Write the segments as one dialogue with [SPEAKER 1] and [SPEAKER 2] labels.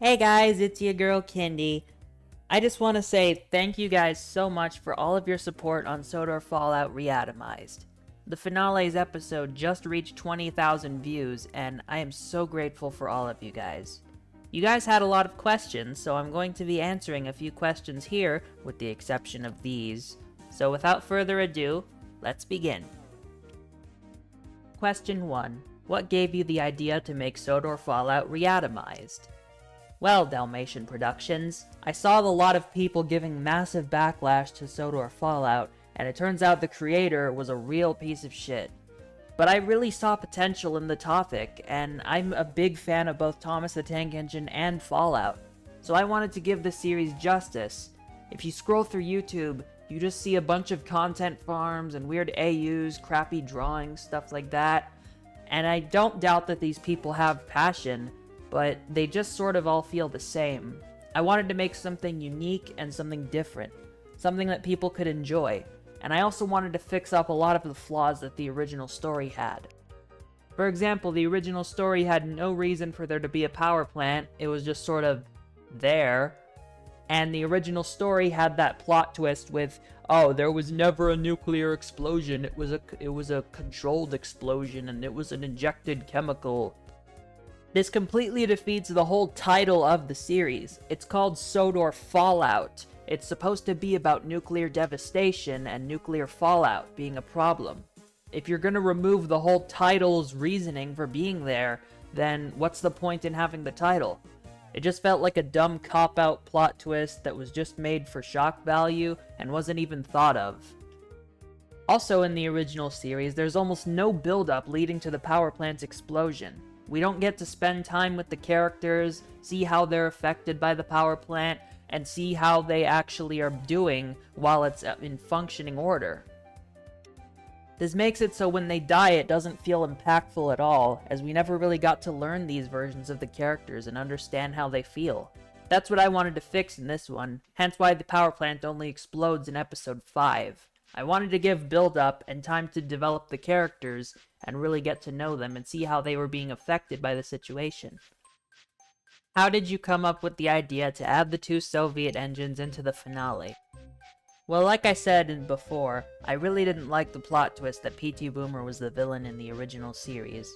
[SPEAKER 1] Hey guys, it's your girl Kindy. I just want to say thank you guys so much for all of your support on Sodor Fallout Re-Atomized. The finale's episode just reached 20,000 views, and I am so grateful for all of you guys. You guys had a lot of questions, so I'm going to be answering a few questions here, with the exception of these. So without further ado, let's begin. Question 1. What gave you the idea to make Sodor Fallout Re-Atomized? Well, Dalmatian Productions, I saw a lot of people giving massive backlash to Sodor Fallout, and it turns out the creator was a real piece of shit. But I really saw potential in the topic, and I'm a big fan of both Thomas the Tank Engine and Fallout, so I wanted to give the series justice. If you scroll through YouTube, you just see a bunch of content farms and weird AUs, crappy drawings, stuff like that, and I don't doubt that these people have passion, but they just sort of all feel the same. I wanted to make something unique and something different, something that people could enjoy, and I also wanted to fix up a lot of the flaws that the original story had. For example, the original story had no reason for there to be a power plant, it was just sort of there, and the original story had that plot twist with, oh, there was never a nuclear explosion, it was a controlled explosion, and it was an injected chemical. This completely defeats the whole title of the series. It's called Sodor Fallout. It's supposed to be about nuclear devastation and nuclear fallout being a problem. If you're gonna remove the whole title's reasoning for being there, then what's the point in having the title? It just felt like a dumb cop-out plot twist that was just made for shock value and wasn't even thought of. Also in the original series, there's almost no build-up leading to the power plant's explosion. We don't get to spend time with the characters, see how they're affected by the power plant, and see how they actually are doing while it's in functioning order. This makes it so when they die it doesn't feel impactful at all, as we never really got to learn these versions of the characters and understand how they feel. That's what I wanted to fix in this one, hence why the power plant only explodes in episode 5. I wanted to give build-up and time to develop the characters and really get to know them and see how they were being affected by the situation. How did you come up with the idea to add the 2 Soviet engines into the finale? Well, like I said before, I really didn't like the plot twist that P.T. Boomer was the villain in the original series,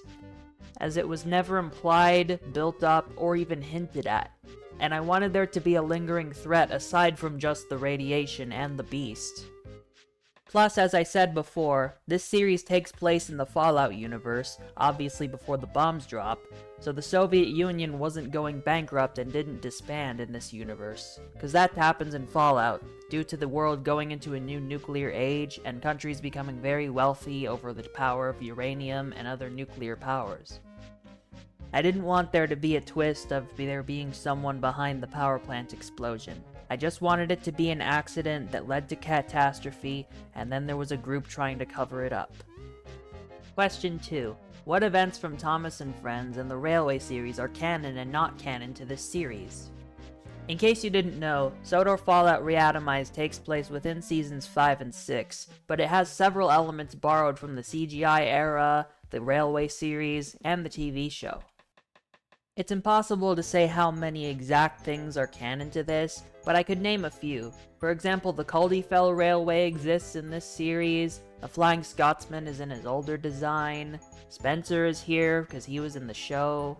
[SPEAKER 1] as it was never implied, built up, or even hinted at, and I wanted there to be a lingering threat aside from just the radiation and the beast. Plus, as I said before, this series takes place in the Fallout universe, obviously before the bombs drop, so the Soviet Union wasn't going bankrupt and didn't disband in this universe, cause that happens in Fallout, due to the world going into a new nuclear age and countries becoming very wealthy over the power of uranium and other nuclear powers. I didn't want there to be a twist of there being someone behind the power plant explosion. I just wanted it to be an accident that led to catastrophe, and then there was a group trying to cover it up. Question 2. What events from Thomas and Friends and the Railway series are canon and not canon to this series? In case you didn't know, Sodor Fallout Re-Atomized takes place within seasons 5 and 6, but it has several elements borrowed from the CGI era, the Railway series, and the TV show. It's impossible to say how many exact things are canon to this, but I could name a few. For example, the Culdifell Railway exists in this series, the Flying Scotsman is in his older design, Spencer is here because he was in the show,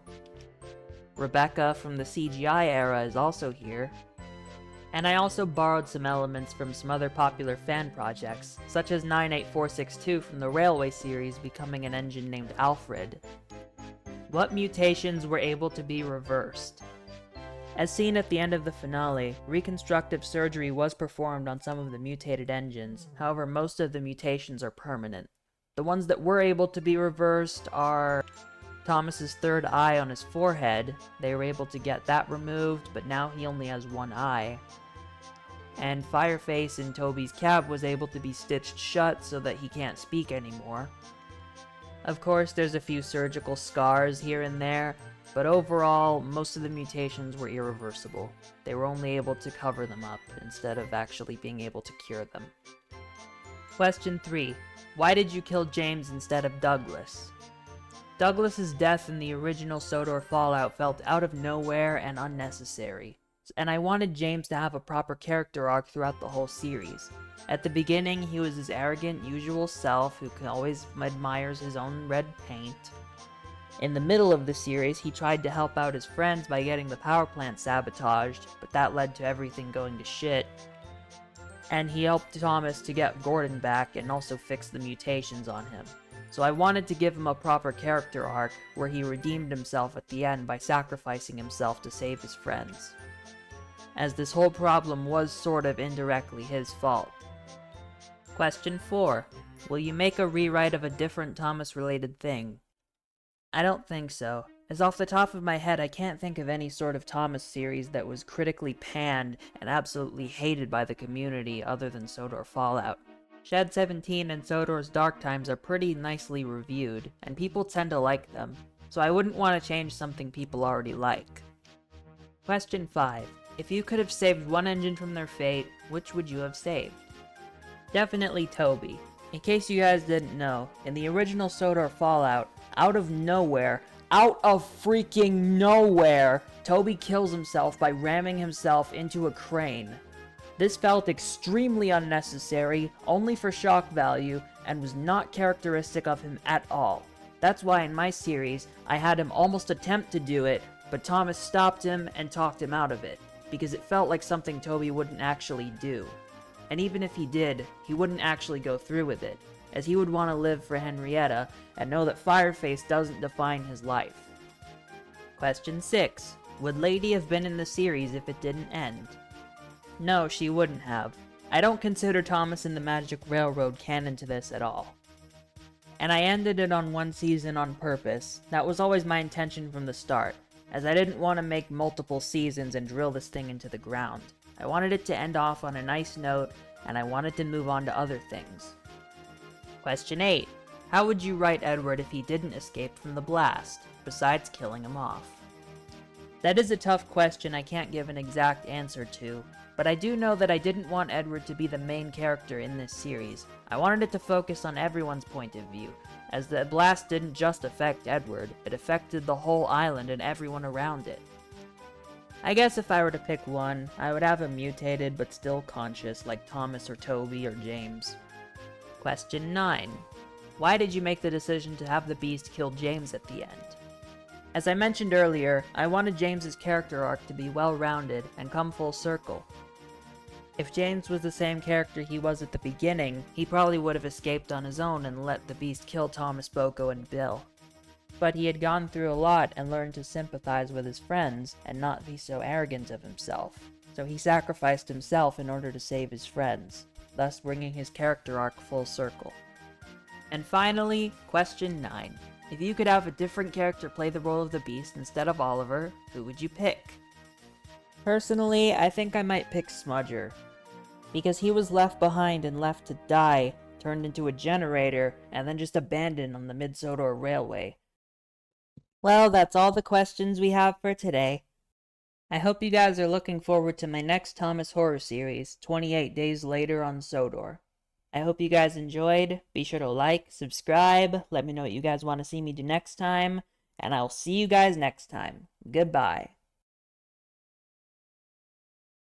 [SPEAKER 1] Rebecca from the CGI era is also here, and I also borrowed some elements from some other popular fan projects, such as 98462 from the Railway series becoming an engine named Alfred. What mutations were able to be reversed? As seen at the end of the finale, reconstructive surgery was performed on some of the mutated engines, however most of the mutations are permanent. The ones that were able to be reversed are Thomas's third eye on his forehead, they were able to get that removed, but now he only has one eye. And Fireface in Toby's cab was able to be stitched shut so that he can't speak anymore. Of course, there's a few surgical scars here and there, but overall, most of the mutations were irreversible. They were only able to cover them up, instead of actually being able to cure them. Question 3. Why did you kill James instead of Douglas? Douglas's death in the original Sodor Fallout felt out of nowhere and unnecessary, and I wanted James to have a proper character arc throughout the whole series. At the beginning, he was his arrogant, usual self who always admires his own red paint. In the middle of the series, he tried to help out his friends by getting the power plant sabotaged, but that led to everything going to shit. And he helped Thomas to get Gordon back and also fix the mutations on him. So I wanted to give him a proper character arc where he redeemed himself at the end by sacrificing himself to save his friends, as this whole problem was sort of indirectly his fault. Question 4. Will you make a rewrite of a different Thomas-related thing? I don't think so, as off the top of my head I can't think of any sort of Thomas series that was critically panned and absolutely hated by the community other than Sodor Fallout. Shed 17 and Sodor's Dark Times are pretty nicely reviewed, and people tend to like them, so I wouldn't want to change something people already like. Question 5. If you could have saved one engine from their fate, which would you have saved? Definitely Toby. In case you guys didn't know, in the original Sodor Fallout, out of freaking nowhere, Toby kills himself by ramming himself into a crane. This felt extremely unnecessary, only for shock value, and was not characteristic of him at all. That's why in my series, I had him almost attempt to do it, but Thomas stopped him and talked him out of it, because it felt like something Toby wouldn't actually do. And even if he did, he wouldn't actually go through with it, as he would want to live for Henrietta and know that Fireface doesn't define his life. Question 6. Would Lady have been in the series if it didn't end? No, she wouldn't have. I don't consider Thomas and the Magic Railroad canon to this at all. And I ended it on one season on purpose. That was always my intention from the start, as I didn't want to make multiple seasons and drill this thing into the ground. I wanted it to end off on a nice note, and I wanted to move on to other things. Question 8. How would you write Edward if he didn't escape from the blast, besides killing him off? That is a tough question I can't give an exact answer to, but I do know that I didn't want Edward to be the main character in this series. I wanted it to focus on everyone's point of view, as the blast didn't just affect Edward, it affected the whole island and everyone around it. I guess if I were to pick one, I would have him mutated but still conscious like Thomas or Toby or James. Question 9. Why did you make the decision to have the Beast kill James at the end? As I mentioned earlier, I wanted James's character arc to be well-rounded and come full circle. If James was the same character he was at the beginning, he probably would have escaped on his own and let the Beast kill Thomas, Boko, and Bill. But he had gone through a lot and learned to sympathize with his friends and not be so arrogant of himself, so he sacrificed himself in order to save his friends, thus bringing his character arc full circle. And finally, question 9. If you could have a different character play the role of the Beast instead of Oliver, who would you pick? Personally, I think I might pick Smudger, because he was left behind and left to die, turned into a generator, and then just abandoned on the Mid-Sodor Railway. Well, that's all the questions we have for today. I hope you guys are looking forward to my next Thomas horror series, 28 Days Later on Sodor. I hope you guys enjoyed. Be sure to like, subscribe, let me know what you guys want to see me do next time, and I'll see you guys next time. Goodbye.